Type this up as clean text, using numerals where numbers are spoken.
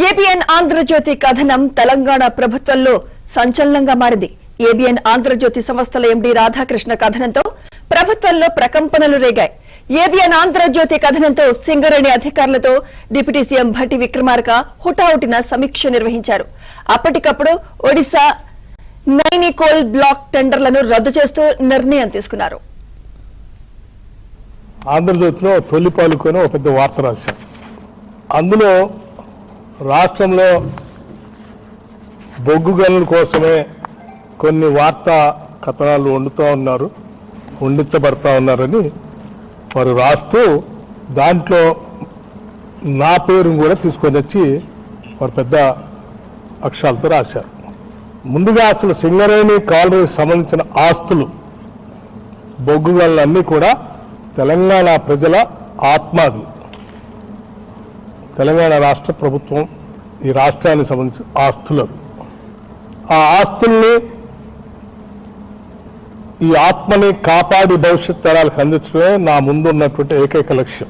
ABN Andhra Jyothi కథనం తెలంగాణ ప్రభుత్వంలో సంచలనంగా మారింది. ఏబిఎన్ ఆంధ్రజ్యోతి సంస్థల ఎండీ రాధాకృష్ణ కథనంతో ప్రభుత్వంలో ప్రకంపనలు రేగాయి. ఏబిఎన్ ఆంధ్రజ్యోతి కథనంతో సింగరేణి అధికారులతో డిప్యూటీ సీఎం భట్టి విక్రమార్క హుటాహుటిన సమీక్ష నిర్వహించారు. అప్పటికప్పుడు ఒడిశా నైనికోల్ బ్లాక్ టెండర్లను రద్దు చేస్తూ నిర్ణయం తీసుకున్నారు. ఆంధ్రజ్యోతిలో తొలిపాలుకొని ఒక పెద్ద వార్త రాశారు. అందులో రాష్ట్రంలో బొగ్గు గనుల కోసమే కొన్ని వార్తా కథనాలు వండించబడతా ఉన్నారని వారు రాస్తూ దాంట్లో నా పేరును కూడా తీసుకొని వచ్చి వారు పెద్ద అక్షరాలతో రాశారు. ముందుగా అసలు సింగరేణి కాలనీకి సంబంధించిన ఆస్తులు బొగ్గు గనులన్నీ కూడా తెలంగాణ ప్రజల ఆత్మాది. తెలంగాణ రాష్ట్ర ప్రభుత్వం ఈ రాష్ట్రానికి సంబంధించిన ఆస్తులు, ఆ ఆస్తుల్ని ఈ ఆత్మని కాపాడి భవిష్యత్ తరాలకు అందించడమే నా ముందున్నటువంటి ఏకైక లక్ష్యం.